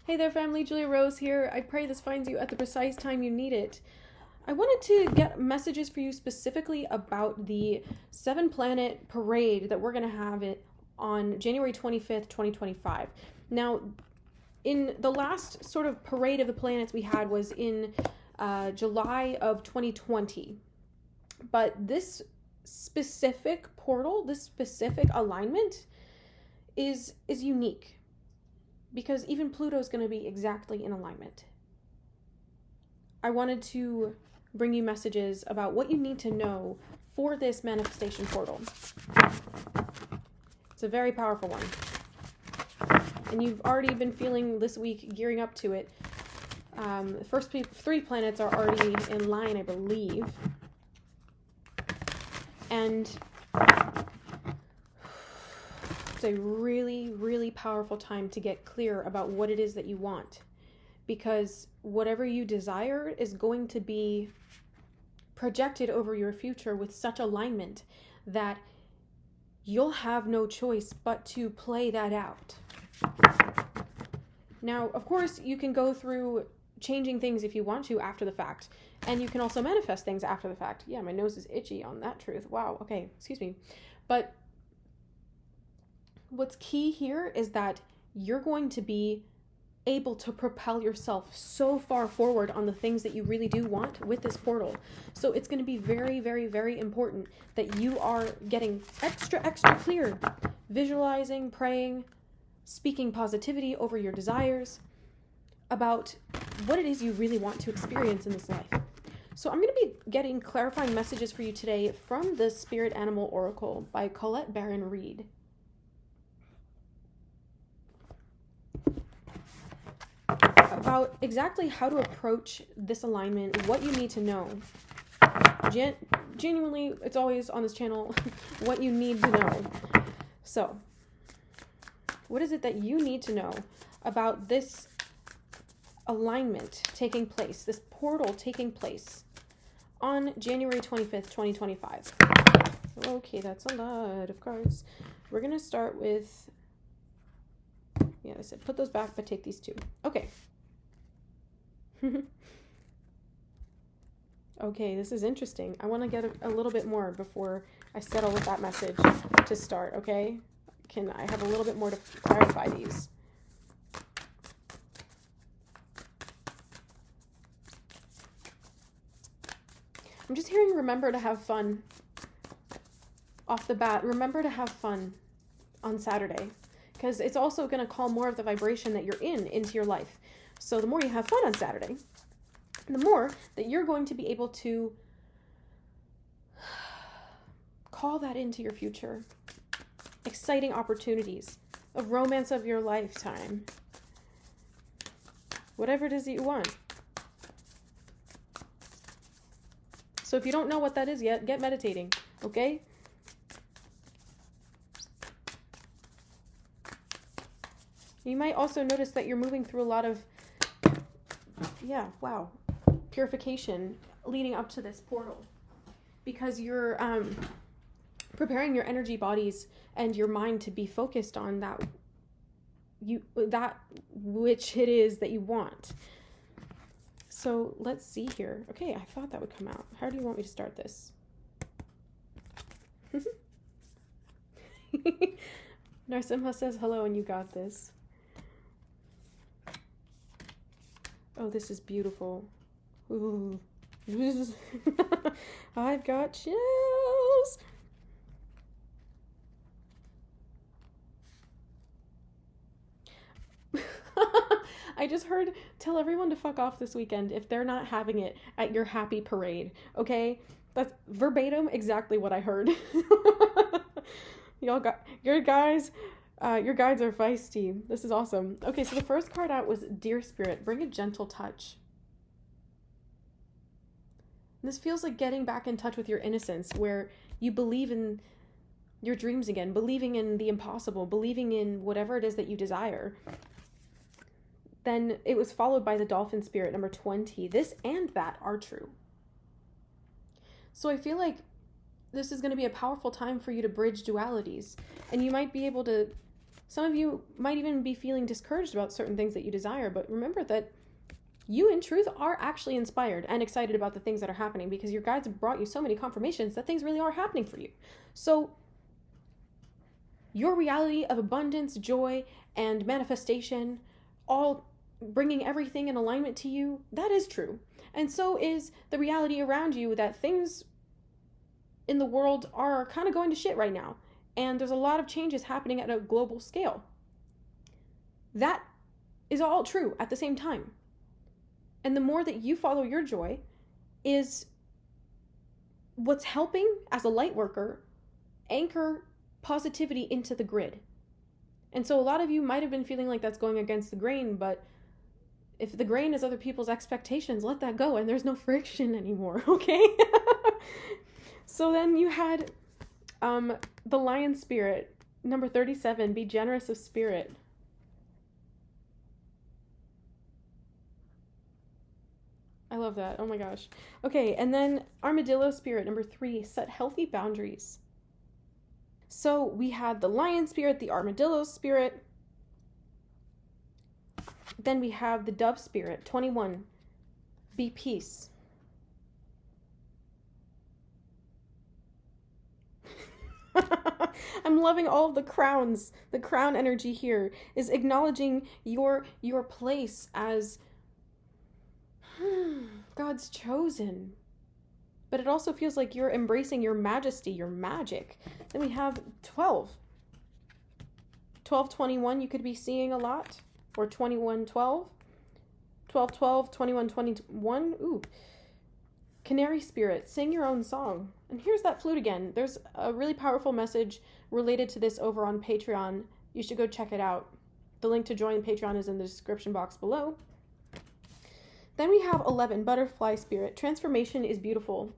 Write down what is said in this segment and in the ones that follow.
Hey there, family. Julia Rose here. I pray this finds you at the precise time you need it. I wanted to get messages for you specifically about the 7-planet parade that we're going to have it on January 25th, 2025. Now, in the last sort of parade of the planets we had was in July of 2020. But this specific portal, this specific alignment is unique. Because even Pluto is going to be exactly in alignment. I wanted to bring you messages about what you need to know for this manifestation portal. It's a very powerful one. And you've already been feeling this week gearing up to it. The first 3 planets are already in line, I believe. And it's a really, really powerful time to get clear about what it is that you want. Because whatever you desire is going to be projected over your future with such alignment that you'll have no choice but to play that out. Now, of course, you can go through changing things if you want to after the fact. And you can also manifest things after the fact. Yeah, my nose is itchy on that truth. Wow, okay, excuse me. But what's key here is that you're going to be able to propel yourself so far forward on the things that you really do want with this portal. So it's going to be very, very, very important that you are getting extra clear, visualizing, praying, speaking positivity over your desires about what it is you really want to experience in this life. So I'm going to be getting clarifying messages for you today from the Spirit Animal Oracle by Colette Baron Reed. About exactly how to approach this alignment, what you need to know. Genuinely, it's always on this channel, what you need to know. So, what is it that you need to know about this alignment taking place, this portal taking place on January 25th, 2025? Okay, that's a lot of cards. We're going to start with, yeah, I said put those back, but take these 2. Okay. Okay, this is interesting. I want to get a little bit more before I settle with that message to start, okay? Can I have a little bit more to clarify these? I'm just hearing remember to have fun. Off the bat, remember to have fun on Saturday. Because it's also going to call more of the vibration that you're into your life. So the more you have fun on Saturday, the more that you're going to be able to call that into your future. Exciting opportunities, a romance of your lifetime, whatever it is that you want. So if you don't know what that is yet, get meditating, okay? You might also notice that you're moving through a lot of, purification leading up to this portal. Because you're preparing your energy bodies and your mind to be focused on that which it is that you want. So let's see here. Okay, I thought that would come out. How do you want me to start this? Narsimha says hello and you got this. Oh, this is beautiful. Ooh. I've got chills. I just heard, tell everyone to fuck off this weekend if they're not having it at your happy parade, okay? That's verbatim exactly what I heard. Y'all got, your guides are feisty. This is awesome. Okay, so the first card out was Dear Spirit, bring a gentle touch. This feels like getting back in touch with your innocence, where you believe in your dreams again, believing in the impossible, believing in whatever it is that you desire. Then it was followed by the Dolphin Spirit, number 20. This and that are true. So I feel like this is going to be a powerful time for you to bridge dualities. And you might be able to Some of you might even be feeling discouraged about certain things that you desire, but remember that you in truth are actually inspired and excited about the things that are happening, because your guides have brought you so many confirmations that things really are happening for you. So your reality of abundance, joy, and manifestation, all bringing everything in alignment to you, that is true. And so is the reality around you, that things in the world are kind of going to shit right now. And there's a lot of changes happening at a global scale. That is all true at the same time. And the more that you follow your joy is what's helping, as a light worker, anchor positivity into the grid. And so a lot of you might have been feeling like that's going against the grain, but if the grain is other people's expectations, let that go, and there's no friction anymore, okay? So then you had the lion spirit, number 37, be generous of spirit. I love that. Oh my gosh. Okay, and then armadillo spirit, number 3, set healthy boundaries. So we had the lion spirit, the armadillo spirit. Then we have the dove spirit, 21, be peace. I'm loving all of the crowns. The crown energy here is acknowledging your place as God's chosen. But it also feels like you're embracing your majesty, your magic. Then we have 12. 12-21 you could be seeing a lot. Or 21-12. 12-12, 21-21. Ooh. Canary spirit, sing your own song. And here's that flute again. There's a really powerful message related to this over on Patreon. You should go check it out. The link to join Patreon is in the description box below. Then we have 11, butterfly spirit. Transformation is beautiful.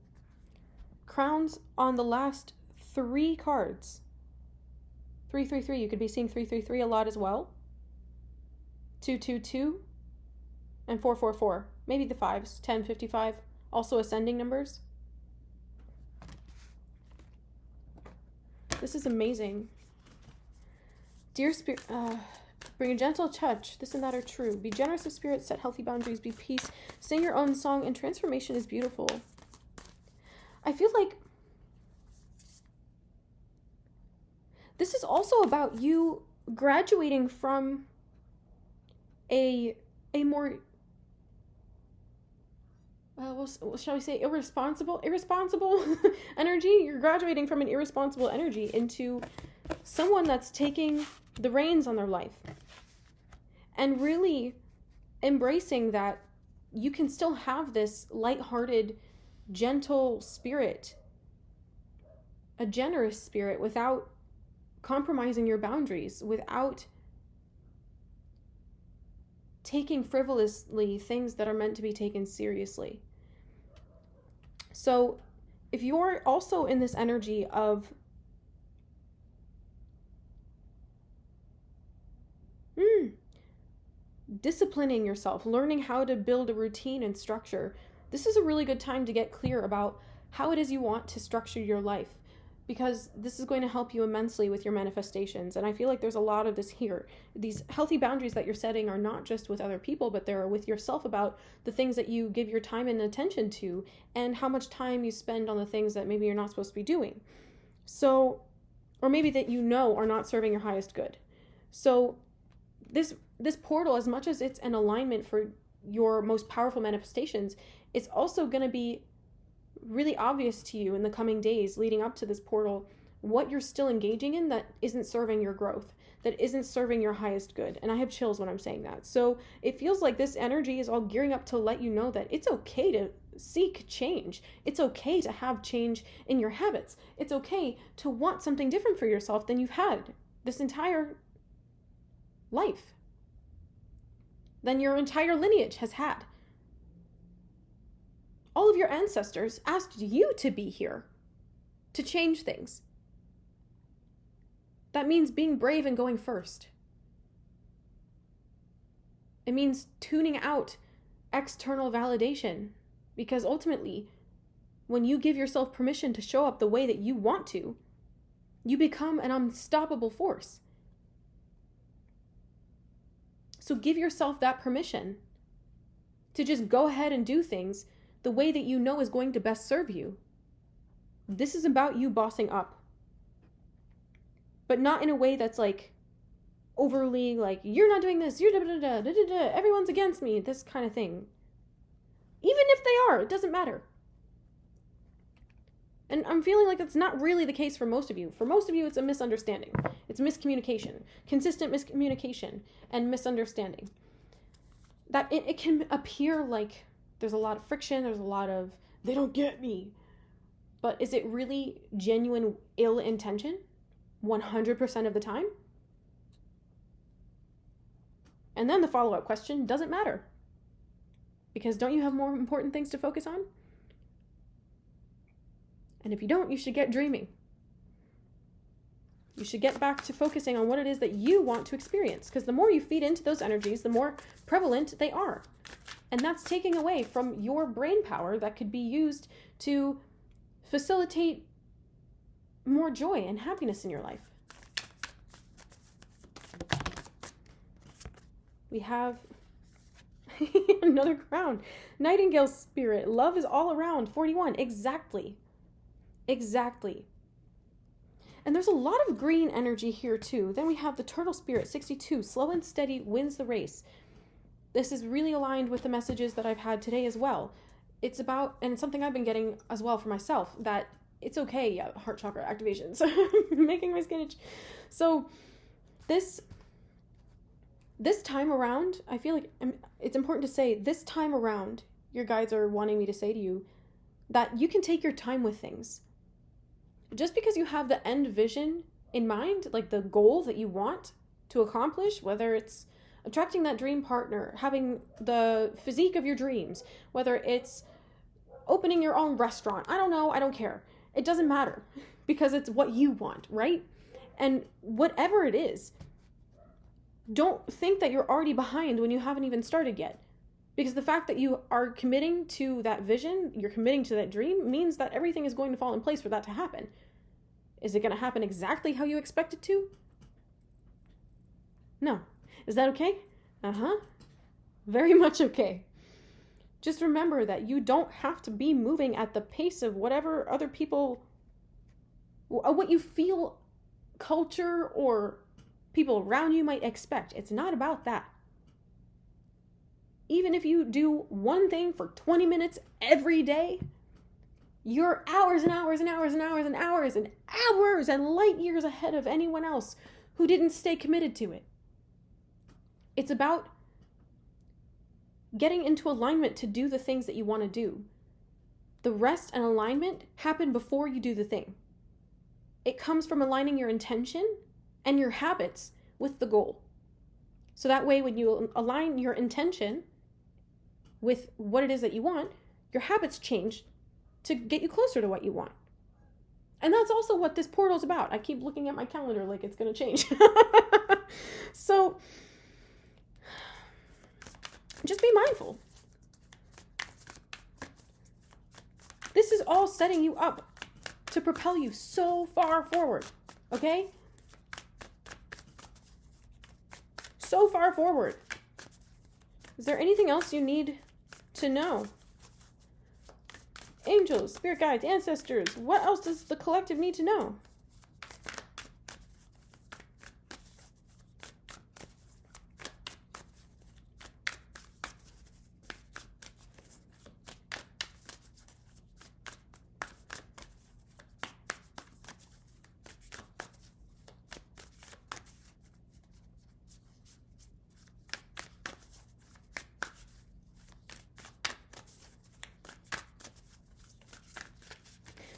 Crowns on the last 3 cards. 3-3-3. You could be seeing 3-3-3 a lot as well. 2-2-2. And 4-4-4. Maybe the 5s. 10-55. Also ascending numbers. This is amazing. Dear spirit, bring a gentle touch. This and that are true. Be generous of spirit, set healthy boundaries, be peace, sing your own song, and transformation is beautiful. I feel like this is also about you graduating from a more shall we say irresponsible energy. You're graduating from an irresponsible energy into someone that's taking the reins on their life and really embracing that you can still have this lighthearted, gentle spirit, a generous spirit, without compromising your boundaries, without taking frivolously things that are meant to be taken seriously. So if you're also in this energy of disciplining yourself, learning how to build a routine and structure, this is a really good time to get clear about how it is you want to structure your life, because this is going to help you immensely with your manifestations. And I feel like there's a lot of this here. These healthy boundaries that you're setting are not just with other people, but they're with yourself, about the things that you give your time and attention to, and how much time you spend on the things that maybe you're not supposed to be doing. So, or maybe that you know are not serving your highest good. So this portal, as much as it's an alignment for your most powerful manifestations, it's also going to be really obvious to you in the coming days leading up to this portal what you're still engaging in that isn't serving your growth, that isn't serving your highest good. And I have chills when I'm saying that. So it feels like this energy is all gearing up to let you know that it's okay to seek change. It's okay to have change in your habits. It's okay to want something different for yourself than you've had this entire life, than your entire lineage has had. All of your ancestors asked you to be here, to change things. That means being brave and going first. It means tuning out external validation, because ultimately, when you give yourself permission to show up the way that you want to, you become an unstoppable force. So give yourself that permission to just go ahead and do things the way that you know is going to best serve you. This is about you bossing up. But not in a way that's like overly like, you're not doing this, you're everyone's against me, this kind of thing. Even if they are, it doesn't matter. And I'm feeling like that's not really the case for most of you. For most of you, it's a misunderstanding. It's miscommunication, consistent miscommunication and misunderstanding. That it can appear like there's a lot of friction, there's a lot of, they don't get me. But is it really genuine ill intention 100% of the time? And then the follow-up question doesn't matter. Because don't you have more important things to focus on? And if you don't, you should get dreaming. You should get back to focusing on what it is that you want to experience. Because the more you feed into those energies, the more prevalent they are. And that's taking away from your brain power that could be used to facilitate more joy and happiness in your life. We have another crown. Nightingale spirit. Love is all around. 41. Exactly. And there's a lot of green energy here too. Then we have the turtle spirit. 62. Slow and steady wins the race. This is really aligned with the messages that I've had today as well. It's about, and it's something I've been getting as well for myself, that it's okay. Yeah, heart chakra activations. Making my skin itch. So this time around, I feel like it's important to say, this time around, your guides are wanting me to say to you that you can take your time with things. Just because you have the end vision in mind, like the goal that you want to accomplish, whether it's attracting that dream partner, having the physique of your dreams, whether it's opening your own restaurant, I don't know, I don't care. It doesn't matter because it's what you want, right? And whatever it is, don't think that you're already behind when you haven't even started yet. Because the fact that you are committing to that vision, you're committing to that dream, means that everything is going to fall in place for that to happen. Is it going to happen exactly how you expect it to? No. Is that okay? Very much okay. Just remember that you don't have to be moving at the pace of whatever other people, what you feel culture or people around you might expect. It's not about that. Even if you do one thing for 20 minutes every day, you're hours and hours and hours and hours and hours and hours and light years ahead of anyone else who didn't stay committed to it. It's about getting into alignment to do the things that you want to do. The rest and alignment happen before you do the thing. It comes from aligning your intention and your habits with the goal. So that way, when you align your intention with what it is that you want, your habits change to get you closer to what you want. And that's also what this portal is about. I keep looking at my calendar like it's going to change. So just be mindful. This is all setting you up to propel you so far forward, okay? So far forward. Is there anything else you need to know? Angels, spirit guides, ancestors, what else does the collective need to know?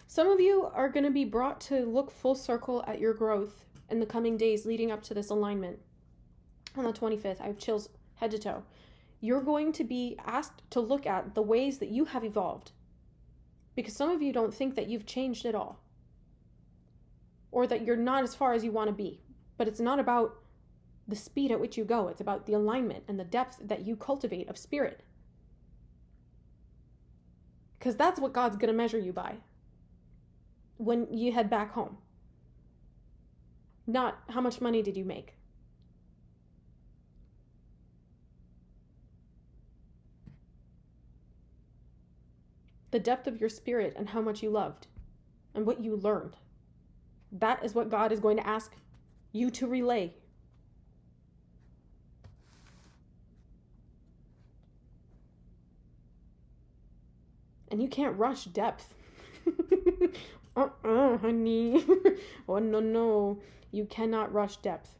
Some of you are going to be brought to look full circle at your growth in the coming days leading up to this alignment. On the 25th, I have chills head to toe. You're going to be asked to look at the ways that you have evolved. Because some of you don't think that you've changed at all. Or that you're not as far as you want to be. But it's not about the speed at which you go. It's about the alignment and the depth that you cultivate of spirit. Because that's what God's going to measure you by when you head back home. Not how much money did you make. the depth of your spirit and how much you loved and what you learned. That is what God is going to ask you to relay. And you can't rush depth. Honey. Oh, no. You cannot rush depth.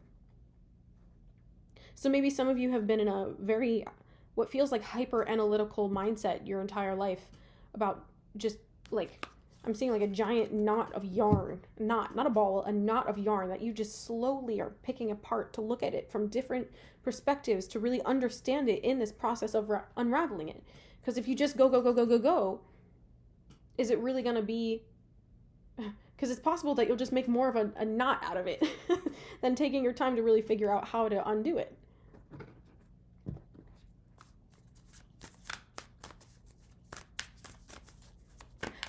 So maybe some of you have been in a very, what feels like hyper analytical mindset your entire life about just like, I'm seeing like a giant knot of yarn, not a ball, a knot of yarn that you just slowly are picking apart to look at it from different perspectives to really understand it in this process of unraveling it. Because if you just go, is it really going to be, because it's possible that you'll just make more of a knot out of it than taking your time to really figure out how to undo it.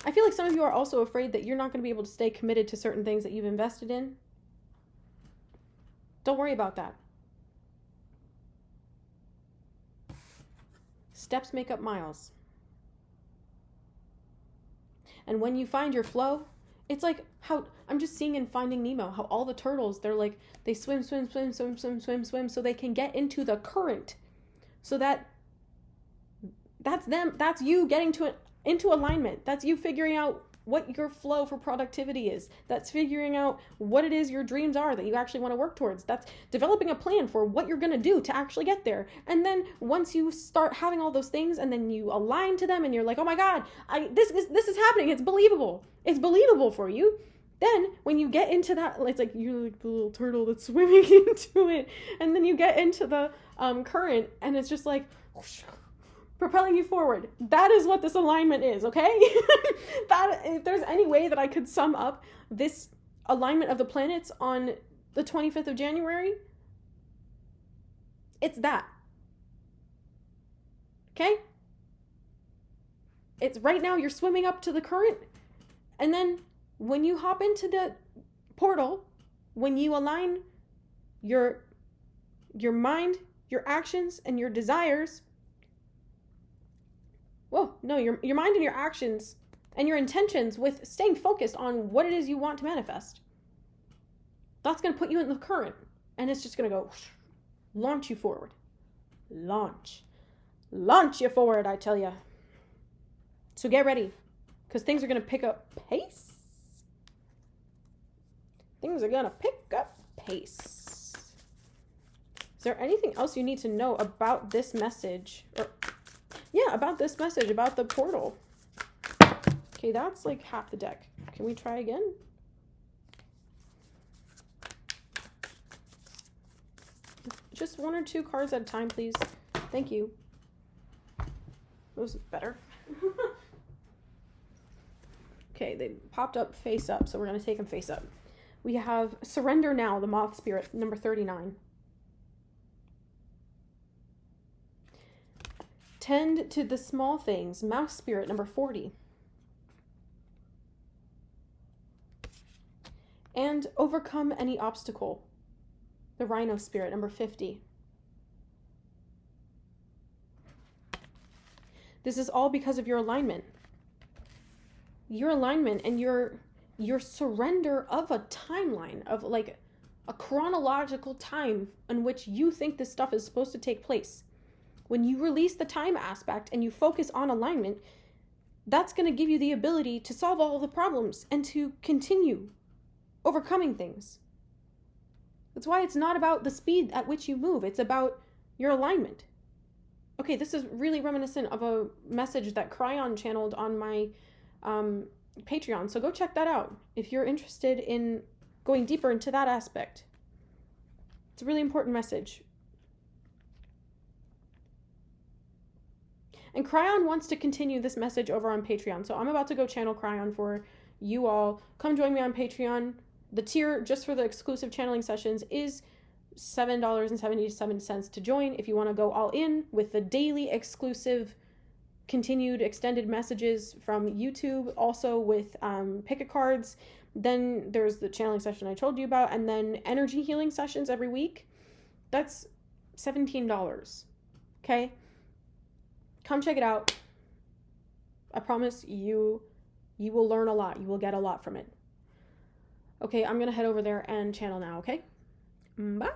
I feel like some of you are also afraid that you're not going to be able to stay committed to certain things that you've invested in. Don't worry about that. Steps make up miles. And when you find your flow, it's like how I'm just seeing in Finding Nemo, how all the turtles, they're like, they swim, so they can get into the current. So that's them, that's you getting into alignment. That's you figuring out what your flow for productivity is. That's figuring out what it is your dreams are that you actually want to work towards. That's developing a plan for what you're going to do to actually get there. And then once you start having all those things and then you align to them and you're like, oh my God, this is happening. It's believable. It's believable for you. Then when you get into that, it's like you're like the little turtle that's swimming into it. And then you get into the current and it's just like whoosh, propelling you forward. That is what this alignment is, okay? That, if there's any way that I could sum up this alignment of the planets on the 25th of January, it's that. Okay? It's right now you're swimming up to the current, and then when you hop into the portal, when you align your mind, your actions, and your desires, your mind and your actions and your intentions with staying focused on what it is you want to manifest. That's going to put you in the current, and it's just going to go launch you forward. Launch you forward, I tell you. So get ready, because things are going to pick up pace. Is there anything else you need to know about this message? About this message, about the portal. Okay, that's like half the deck. Can we try again? Just one or two cards at a time, please. Thank you. Those is better. Okay, they popped up face up, so we're going to take them face up. We have Surrender Now, the Moth Spirit, number 39. Tend to the Small Things, Mouse Spirit, number 40. And Overcome Any Obstacle, the Rhino Spirit, number 50. This is all because of your alignment. Your alignment and your surrender of a timeline, of like a chronological time in which you think this stuff is supposed to take place. When you release the time aspect and you focus on alignment, that's going to give you the ability to solve all the problems and to continue overcoming things. That's why it's not about the speed at which you move. It's about your alignment. Okay, this is really reminiscent of a message that Cryon channeled on my Patreon. So go check that out if you're interested in going deeper into that aspect. It's a really important message. And Cryon wants to continue this message over on Patreon. So I'm about to go channel Cryon for you all. Come join me on Patreon. The tier just for the exclusive channeling sessions is $7.77 to join. If you want to go all in with the daily exclusive continued extended messages from YouTube, also with pick-a cards. Then there's the channeling session I told you about, and then energy healing sessions every week. That's $17. Okay? Come check it out. I promise you will learn a lot. You will get a lot from it. Okay, I'm going to head over there and channel now, okay? Bye!